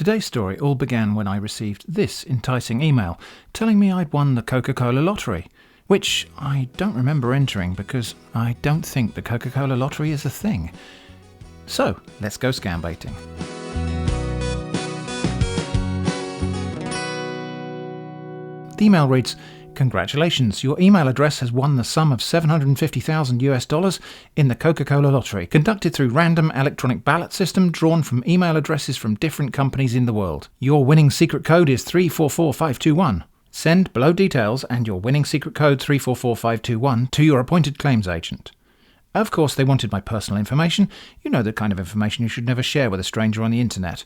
Today's story all began when I received this enticing email telling me I'd won the Coca-Cola lottery, which I don't remember entering because I don't think the Coca-Cola lottery is a thing. So, let's go scambaiting. The email reads, "Congratulations, your email address has won the sum of $750,000 in the Coca-Cola lottery, conducted through random electronic ballot system drawn from email addresses from different companies in the world. Your winning secret code is 344521. Send below details and your winning secret code 344521 to your appointed claims agent." Of course, they wanted my personal information. You know the kind of information you should never share with a stranger on the internet.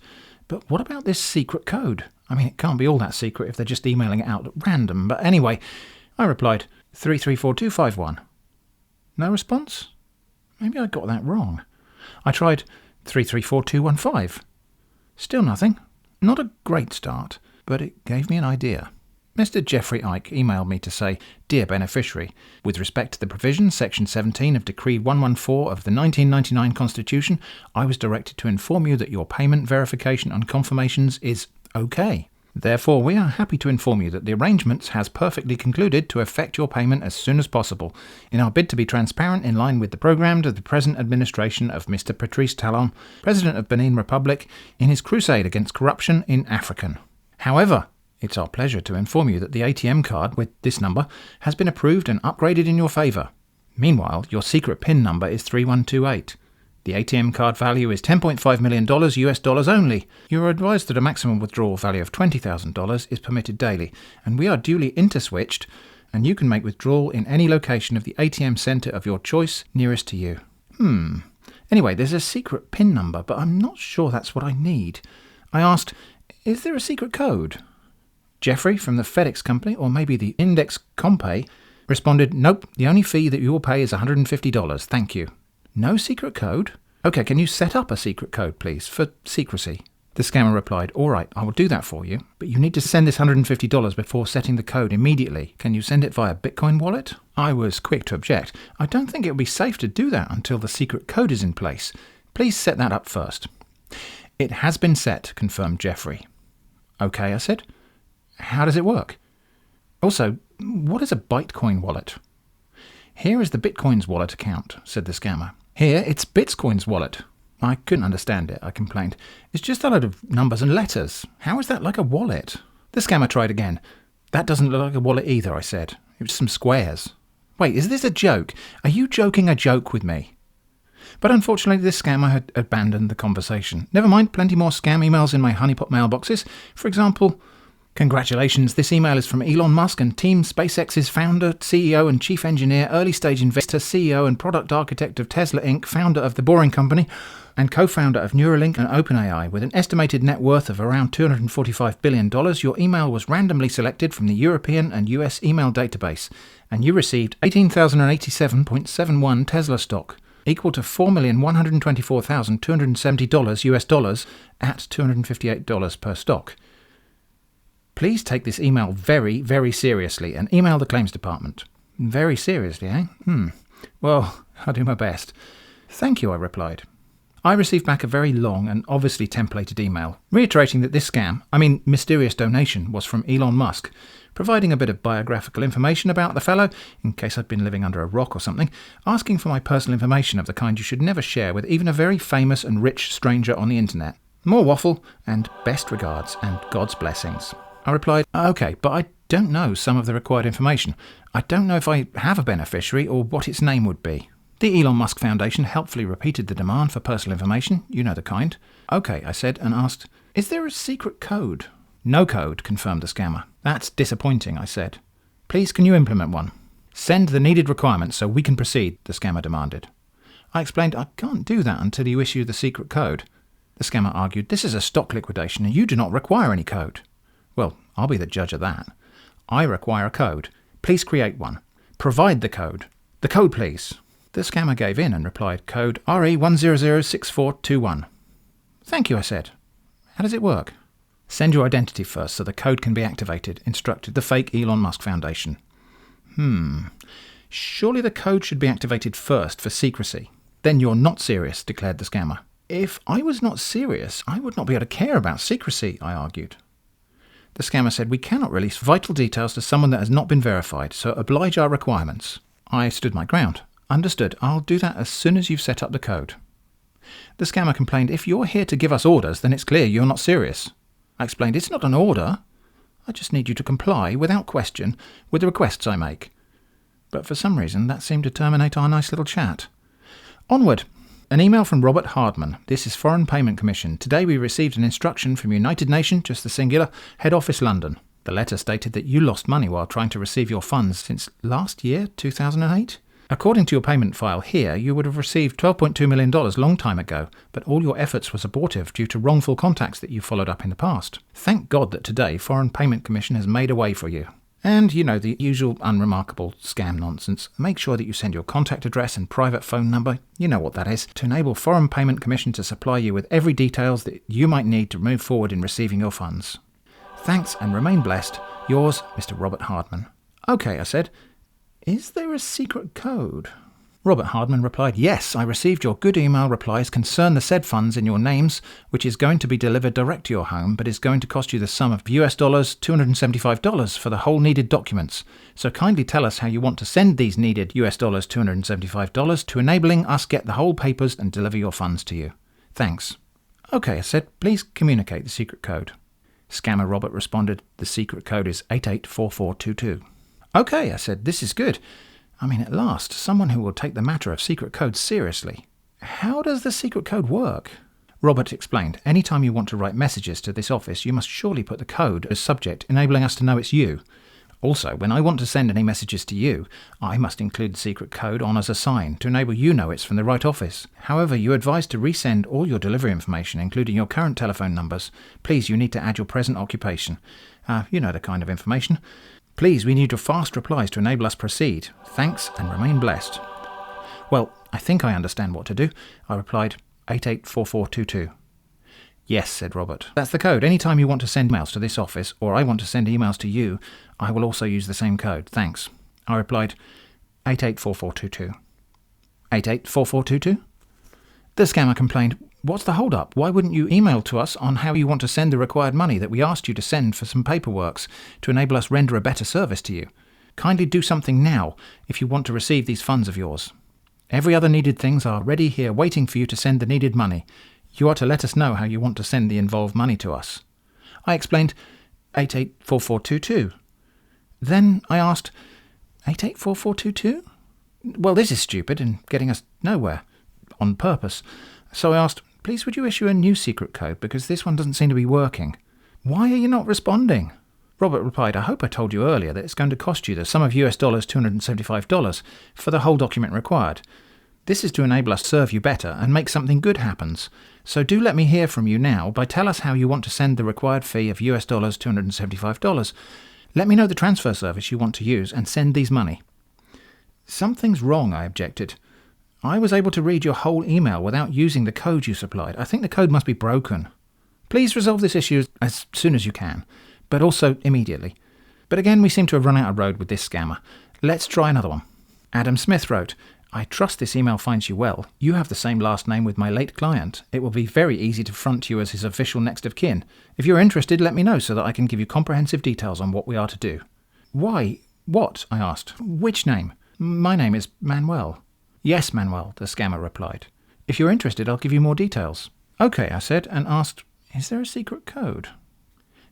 But what about this secret code? I mean, it can't be all that secret if they're just emailing it out at random. But anyway, I replied, 334251. No response? Maybe I got that wrong. I tried 334215. Still nothing. Not a great start, but it gave me an idea. Mr. Jeffrey Ike emailed me to say, "Dear beneficiary, with respect to the provision, Section 17 of Decree 114 of the 1999 Constitution, I was directed to inform you that your payment verification and confirmations is okay. Therefore, we are happy to inform you that the arrangements has perfectly concluded to effect your payment as soon as possible, in our bid to be transparent in line with the programme of the present administration of Mr. Patrice Talon, President of Benin Republic, in his crusade against corruption in African. However, it's our pleasure to inform you that the ATM card with this number has been approved and upgraded in your favour. Meanwhile, your secret PIN number is 3128. The ATM card value is $10.5 million US dollars only. You are advised that a maximum withdrawal value of $20,000 is permitted daily, and we are duly interswitched, and you can make withdrawal in any location of the ATM centre of your choice nearest to you." Anyway, there's a secret PIN number, but I'm not sure that's what I need. I asked, "Is there a secret code?" Jeffrey from the FedEx company, or maybe the Index Compay, responded, "Nope, the only fee that you will pay is $150, thank you." No secret code? Okay, can you set up a secret code, please, for secrecy? The scammer replied, "All right, I will do that for you, but you need to send this $150 before setting the code immediately. Can you send it via Bitcoin wallet?" I was quick to object. "I don't think it would be safe to do that until the secret code is in place. Please set that up first." "It has been set," confirmed Jeffrey. "Okay," I said. "How does it work? Also, what is a Bitcoin wallet?" "Here is the Bitcoin's wallet account," said the scammer. "Here, it's Bitcoin's wallet." I couldn't understand it, I complained. "It's just a load of numbers and letters. How is that like a wallet?" The scammer tried again. "That doesn't look like a wallet either," I said. "It was some squares." "Wait, is this a joke? Are you joking a joke with me?" But unfortunately, this scammer had abandoned the conversation. Never mind, plenty more scam emails in my honeypot mailboxes. For example, "Congratulations, this email is from Elon Musk and Team SpaceX's founder, CEO and chief engineer, early-stage investor, CEO and product architect of Tesla Inc., founder of The Boring Company, and co-founder of Neuralink and OpenAI. With an estimated net worth of around $245 billion, your email was randomly selected from the European and US email database, and you received 18,087.71 Tesla stock, equal to $4,124,270 US dollars at $258 per stock. Please take this email very, very seriously and email the claims department." Very seriously, eh? Well, I'll do my best. "Thank you," I replied. I received back a very long and obviously templated email, reiterating that this mysterious donation was from Elon Musk, providing a bit of biographical information about the fellow, in case I'd been living under a rock or something, asking for my personal information of the kind you should never share with even a very famous and rich stranger on the internet. More waffle, and best regards, and God's blessings. I replied, "Okay, but I don't know some of the required information. I don't know if I have a beneficiary or what its name would be." The Elon Musk Foundation helpfully repeated the demand for personal information, you know the kind. "Okay," I said, and asked, "Is there a secret code?" "No code," confirmed the scammer. "That's disappointing," I said. "Please, can you implement one?" "Send the needed requirements so we can proceed," the scammer demanded. I explained, "I can't do that until you issue the secret code." The scammer argued, "This is a stock liquidation and you do not require any code." Well, I'll be the judge of that. "I require a code. Please create one. Provide the code. The code, please." The scammer gave in and replied, "Code RE1006421. "Thank you," I said. "How does it work?" "Send your identity first so the code can be activated," instructed the fake Elon Musk Foundation. Surely the code should be activated first for secrecy. "Then you're not serious," declared the scammer. If I was not serious, I would not be able to care about secrecy, I argued. The scammer said, we cannot release vital details to someone that has not been verified, so oblige our requirements. I stood my ground. Understood, I'll do that as soon as you've set up the code. The scammer complained, if you're here to give us orders, then it's clear you're not serious. I explained, it's not an order. I just need you to comply, without question, with the requests I make. But for some reason, that seemed to terminate our nice little chat. Onward. An email from Robert Hardman. This is Foreign Payment Commission. Today we received an instruction from United Nations, just the singular, Head Office London. The letter stated that you lost money while trying to receive your funds since last year, 2008? According to your payment file here, you would have received $12.2 million long time ago, but all your efforts was abortive due to wrongful contacts that you followed up in the past. Thank God that today Foreign Payment Commission has made a way for you. And, you know, the usual unremarkable scam nonsense. Make sure that you send your contact address and private phone number, you know what that is, to enable Foreign Payment Commission to supply you with every details that you might need to move forward in receiving your funds. Thanks and remain blessed. Yours, Mr. Robert Hardman. Okay, I said. Is there a secret code? Robert Hardman replied, yes, I received your good email replies concern the said funds in your names, which is going to be delivered direct to your home, but is going to cost you the sum of $275 for the whole needed documents. So kindly tell us how you want to send these needed $275 to enabling us get the whole papers and deliver your funds to you. Thanks. Okay, I said, please communicate the secret code. Scammer Robert responded, the secret code is 884422. Okay, I said, this is good. I mean, at last, someone who will take the matter of secret codes seriously. How does the secret code work? Robert explained, any time you want to write messages to this office, you must surely put the code as subject, enabling us to know it's you. Also, when I want to send any messages to you, I must include the secret code on as a sign to enable you know it's from the right office. However, you're advised to resend all your delivery information, including your current telephone numbers. Please, you need to add your present occupation. You know the kind of information. Please, we need your fast replies to enable us proceed. Thanks and remain blessed. Well, I think I understand what to do. I replied, 884422. Yes, said Robert. That's the code. Any time you want to send emails to this office, or I want to send emails to you, I will also use the same code. Thanks. I replied, 884422. 884422? The scammer complained, what's the hold-up? Why wouldn't you email to us on how you want to send the required money that we asked you to send for some paperworks to enable us render a better service to you? Kindly do something now if you want to receive these funds of yours. Every other needed things are ready here waiting for you to send the needed money. You are to let us know how you want to send the involved money to us. I explained 884422. Then I asked, 884422? Well, this is stupid and getting us nowhere. On purpose. So I asked, please would you issue a new secret code because this one doesn't seem to be working. Why are you not responding? Robert replied, I hope I told you earlier that it's going to cost you the sum of $275 for the whole document required. This is to enable us to serve you better and make something good happens. So do let me hear from you now by tell us how you want to send the required fee of $275. Let me know the transfer service you want to use and send these money. Something's wrong, I objected. I was able to read your whole email without using the code you supplied. I think the code must be broken. Please resolve this issue as soon as you can, but also immediately. But again, we seem to have run out of road with this scammer. Let's try another one. Adam Smith wrote, I trust this email finds you well. You have the same last name with my late client. It will be very easy to front you as his official next of kin. If you're interested, let me know so that I can give you comprehensive details on what we are to do. Why? What? I asked. Which name? My name is Manuel. Yes, Manuel, the scammer replied. If you're interested, I'll give you more details. Okay, I said, and asked, is there a secret code?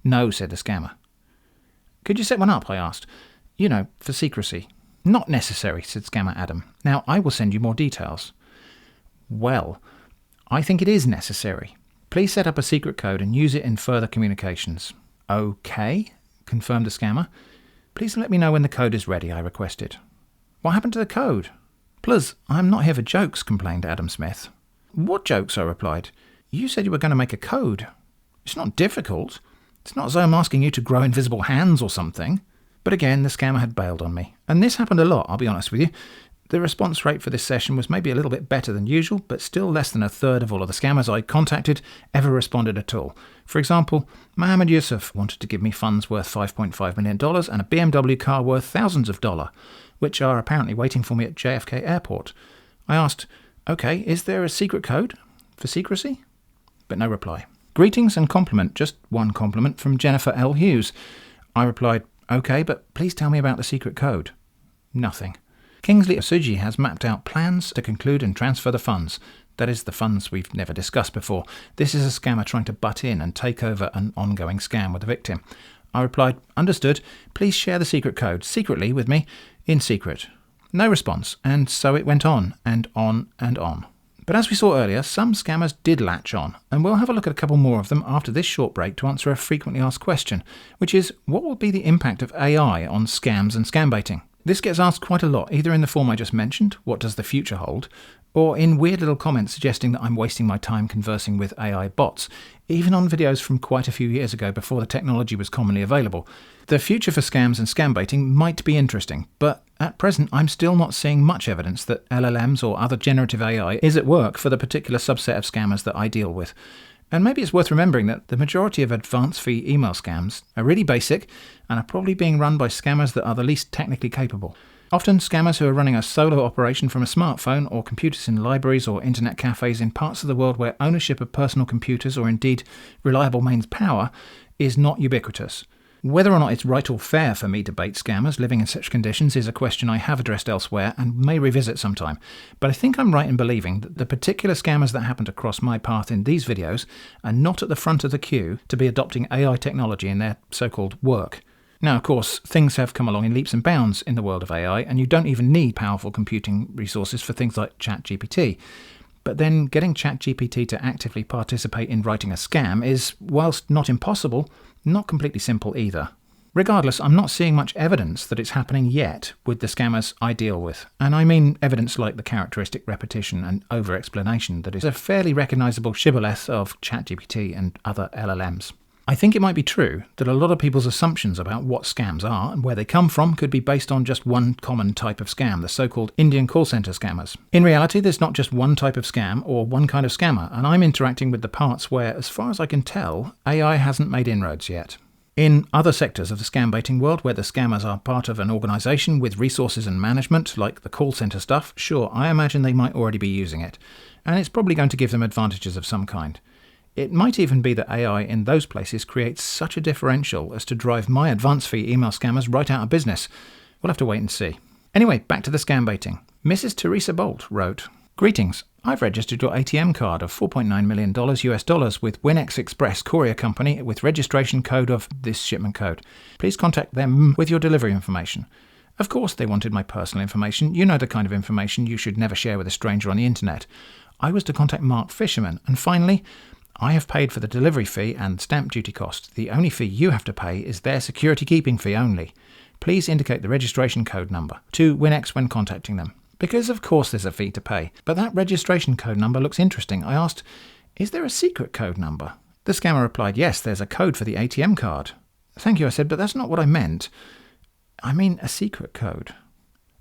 No, said the scammer. Could you set one up, I asked. You know, for secrecy. Not necessary, said scammer Adam. Now, I will send you more details. Well, I think it is necessary. Please set up a secret code and use it in further communications. Okay, confirmed the scammer. Please let me know when the code is ready, I requested. What happened to the code? Plus, I'm not here for jokes, complained Adam Smith. What jokes? I replied. You said you were going to make a code. It's not difficult. It's not as though I'm asking you to grow invisible hands or something. But again, the scammer had bailed on me. And this happened a lot, I'll be honest with you. The response rate for this session was maybe a little bit better than usual, but still less than a third of all of the scammers I contacted ever responded at all. For example, Mohammed Yusuf wanted to give me funds worth $5.5 million and a BMW car worth thousands of dollars, which are apparently waiting for me at JFK Airport. I asked, okay, is there a secret code? For secrecy? But no reply. Greetings and compliment, just one compliment from Jennifer L. Hughes. I replied, okay, but please tell me about the secret code. Nothing. Kingsley Osuji has mapped out plans to conclude and transfer the funds. That is, the funds we've never discussed before. This is a scammer trying to butt in and take over an ongoing scam with the victim. I replied, understood. Please share the secret code secretly with me, in secret. No response, and so it went on and on and on. But as we saw earlier, some scammers did latch on, and we'll have a look at a couple more of them after this short break to answer a frequently asked question, which is, what will be the impact of AI on scams and scambaiting? This gets asked quite a lot, either in the form I just mentioned, what does the future hold, or in weird little comments suggesting that I'm wasting my time conversing with AI bots, even on videos from quite a few years ago before the technology was commonly available. The future for scams and scambaiting might be interesting, but at present I'm still not seeing much evidence that LLMs or other generative AI is at work for the particular subset of scammers that I deal with. And maybe it's worth remembering that the majority of advance fee email scams are really basic and are probably being run by scammers that are the least technically capable. Often scammers who are running a solo operation from a smartphone or computers in libraries or internet cafes in parts of the world where ownership of personal computers or indeed reliable mains power is not ubiquitous. Whether or not it's right or fair for me to bait scammers living in such conditions is a question I have addressed elsewhere and may revisit sometime. But I think I'm right in believing that the particular scammers that happen to cross my path in these videos are not at the front of the queue to be adopting AI technology in their so-called work. Now, of course, things have come along in leaps and bounds in the world of AI, and you don't even need powerful computing resources for things like ChatGPT. But then getting ChatGPT to actively participate in writing a scam is, whilst not impossible, not completely simple either. Regardless, I'm not seeing much evidence that it's happening yet with the scammers I deal with. And I mean evidence like the characteristic repetition and over-explanation that is a fairly recognisable shibboleth of ChatGPT and other LLMs. I think it might be true that a lot of people's assumptions about what scams are and where they come from could be based on just one common type of scam, the so-called Indian call centre scammers. In reality, there's not just one type of scam or one kind of scammer, and I'm interacting with the parts where, as far as I can tell, AI hasn't made inroads yet. In other sectors of the scambaiting world, where the scammers are part of an organisation with resources and management, like the call centre stuff, sure, I imagine they might already be using it, and it's probably going to give them advantages of some kind. It might even be that AI in those places creates such a differential as to drive my advance fee email scammers right out of business. We'll have to wait and see. Anyway, back to the scambaiting. Mrs. Teresa Bolt wrote, "Greetings. I've registered your ATM card of $4.9 million US with WinX Express Courier Company with registration code of this shipment code. Please contact them with your delivery information." Of course they wanted my personal information. You know the kind of information you should never share with a stranger on the internet. I was to contact Mark Fisherman. And finally, I have paid for the delivery fee and stamp duty cost. The only fee you have to pay is their security keeping fee only. Please indicate the registration code number to WinX when contacting them. Because of course there's a fee to pay, but that registration code number looks interesting. I asked, is there a secret code number? The scammer replied, yes, there's a code for the ATM card. Thank you, I said, but that's not what I meant. I mean a secret code.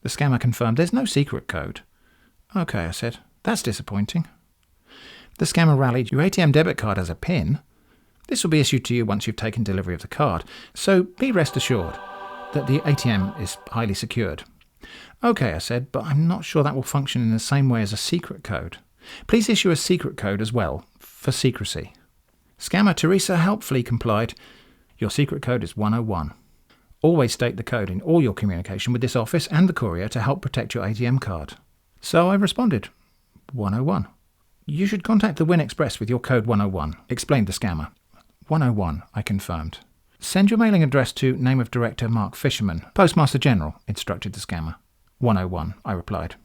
The scammer confirmed, there's no secret code. Okay, I said, that's disappointing. The scammer rallied, your ATM debit card has a PIN. This will be issued to you once you've taken delivery of the card, so be rest assured that the ATM is highly secured. Okay, I said, but I'm not sure that will function in the same way as a secret code. Please issue a secret code as well, for secrecy. Scammer Teresa helpfully complied, your secret code is 101. Always state the code in all your communication with this office and the courier to help protect your ATM card. So I responded, 101. You should contact the Win Express with your code 101, explained the scammer. 101, I confirmed. Send your mailing address to name of Director Mark Fisherman, Postmaster General, instructed the scammer. 101, I replied.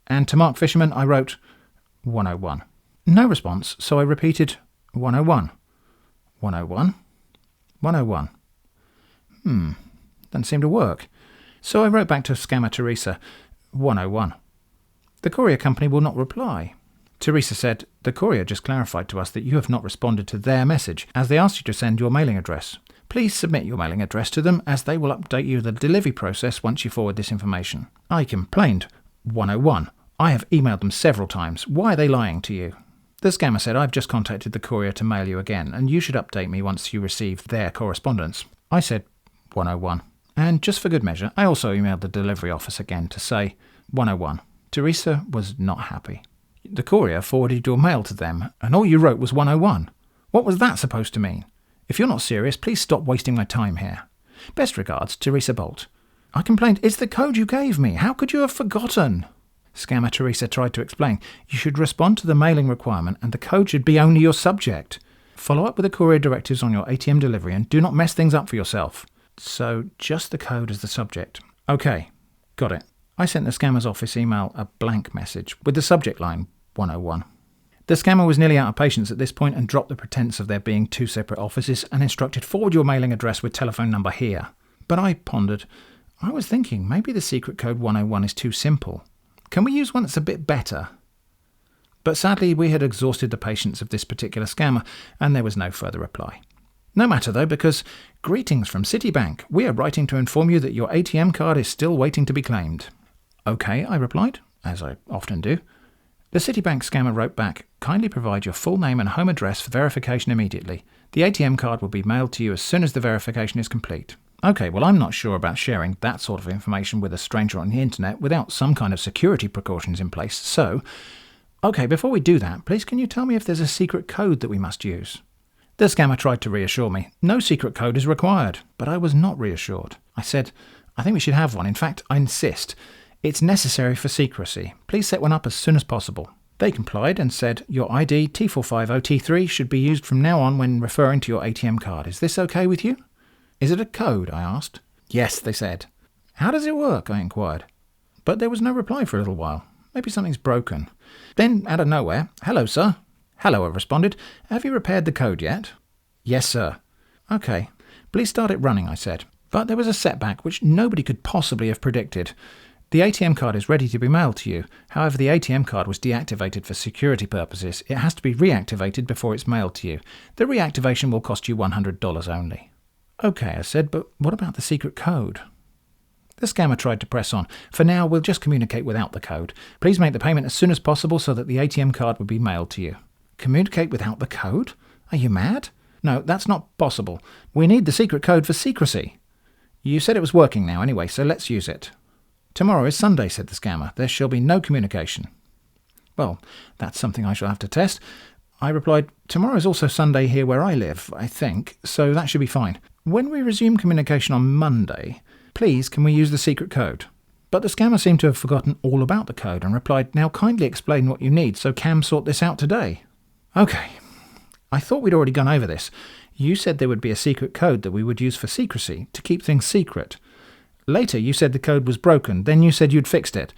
And to Mark Fisherman, I wrote 101. No response, so I repeated 101. 101? 101. Doesn't seem to work. So I wrote back to scammer Teresa, 101. The courier company will not reply. Teresa said, the courier just clarified to us that you have not responded to their message, as they asked you to send your mailing address. Please submit your mailing address to them, as they will update you the delivery process once you forward this information. I complained, 101. I have emailed them several times. Why are they lying to you? The scammer said, I've just contacted the courier to mail you again, and you should update me once you receive their correspondence. I said, 101. And just for good measure, I also emailed the delivery office again to say, 101. Teresa was not happy. The courier forwarded your mail to them, and all you wrote was 101. What was that supposed to mean? If you're not serious, please stop wasting my time here. Best regards, Teresa Bolt. I complained, it's the code you gave me. How could you have forgotten? Scammer Teresa tried to explain. You should respond to the mailing requirement, and the code should be only your subject. Follow up with the courier directives on your ATM delivery, and do not mess things up for yourself. So, just the code as the subject. Okay, got it. I sent the scammer's office email a blank message with the subject line 101. The scammer was nearly out of patience at this point and dropped the pretense of there being two separate offices and instructed, forward your mailing address with telephone number here. But I pondered. I was thinking maybe the secret code 101 is too simple. Can we use one that's a bit better? But sadly we had exhausted the patience of this particular scammer and there was no further reply. No matter though, because greetings from Citibank. We are writing to inform you that your ATM card is still waiting to be claimed. Okay, I replied, as I often do. The Citibank scammer wrote back, kindly provide your full name and home address for verification immediately. The ATM card will be mailed to you as soon as the verification is complete. Okay, well I'm not sure about sharing that sort of information with a stranger on the internet without some kind of security precautions in place, so... Okay, before we do that, please can you tell me if there's a secret code that we must use? The scammer tried to reassure me. No secret code is required, but I was not reassured. I said, I think we should have one. In fact, I insist. It's necessary for secrecy. Please set one up as soon as possible. They complied and said, your ID T450T3 should be used from now on when referring to your ATM card. Is this okay with you? Is it a code? I asked. Yes, they said. How does it work? I inquired. But there was no reply for a little while. Maybe something's broken. Then, out of nowhere, hello, sir. Hello, I responded. Have you repaired the code yet? Yes, sir. Okay. Please start it running, I said. But there was a setback which nobody could possibly have predicted. The ATM card is ready to be mailed to you. However, the ATM card was deactivated for security purposes. It has to be reactivated before it's mailed to you. The reactivation will cost you $100 only. Okay, I said, but what about the secret code? The scammer tried to press on. For now, we'll just communicate without the code. Please make the payment as soon as possible so that the ATM card will be mailed to you. Communicate without the code? Are you mad? No, that's not possible. We need the secret code for secrecy. You said it was working now anyway, so let's use it. Tomorrow is Sunday, said the scammer. There shall be no communication. Well, that's something I shall have to test. I replied, tomorrow is also Sunday here where I live, I think, so that should be fine. When we resume communication on Monday, please can we use the secret code? But the scammer seemed to have forgotten all about the code and replied, now kindly explain what you need so Cam sort this out today. Okay, I thought we'd already gone over this. You said there would be a secret code that we would use for secrecy, to keep things secret. Later you said the code was broken, then you said you'd fixed it.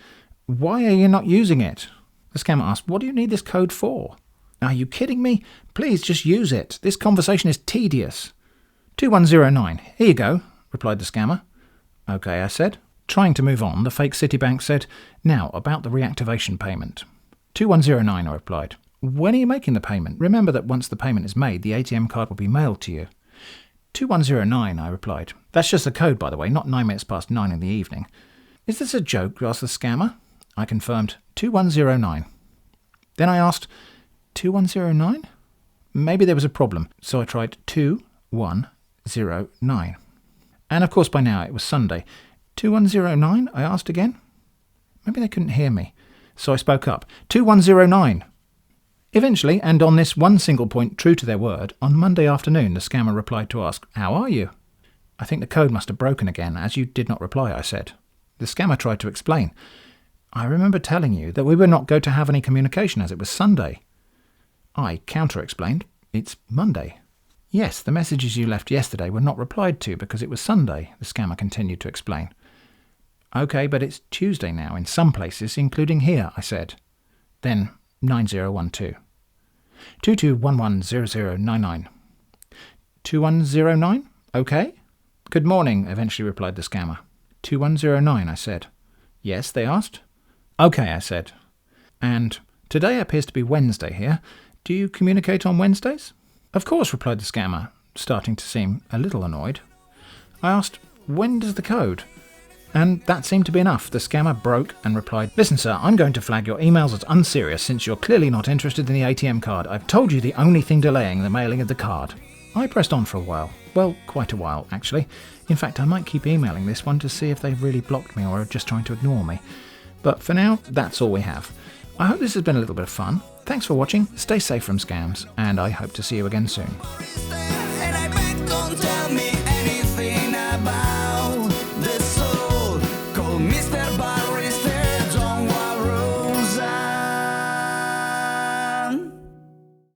Why are you not using it? The scammer asked, what do you need this code for? Are you kidding me? Please just use it. This conversation is tedious. 2109. Here you go, replied the scammer. Okay, I said. Trying to move on, the fake Citibank said, now about the reactivation payment. 2109, I replied. When are you making the payment? Remember that once the payment is made, the ATM card will be mailed to you. 2109, I replied. That's just the code, by the way, not 9 minutes past 9 in the evening. Is this a joke? Asked the scammer. I confirmed 2109. Then I asked, 2109? Maybe there was a problem, so I tried 2109. And of course by now it was Sunday. 2109? I asked again. Maybe they couldn't hear me, so I spoke up. 2109. Eventually, and on this one single point true to their word, on Monday afternoon the scammer replied to ask, how are you? I think the code must have broken again, as you did not reply, I said. The scammer tried to explain. I remember telling you that we were not going to have any communication as it was Sunday. I counter-explained, it's Monday. Yes, the messages you left yesterday were not replied to because it was Sunday, the scammer continued to explain. Okay, but it's Tuesday now in some places, including here, I said. Then 9012. 22110099. 2109? Okay. Good morning, eventually replied the scammer. 2109, I said. Yes, they asked. Okay, I said. And today appears to be Wednesday here. Do you communicate on Wednesdays? Of course, replied the scammer, starting to seem a little annoyed. I asked, when does the code? And that seemed to be enough. The scammer broke and replied, listen sir, I'm going to flag your emails as unserious since you're clearly not interested in the ATM card. I've told you the only thing delaying the mailing of the card. I pressed on for a while. Well, quite a while, actually. In fact, I might keep emailing this one to see if they've really blocked me or are just trying to ignore me. But for now, that's all we have. I hope this has been a little bit of fun. Thanks for watching, stay safe from scams, and I hope to see you again soon.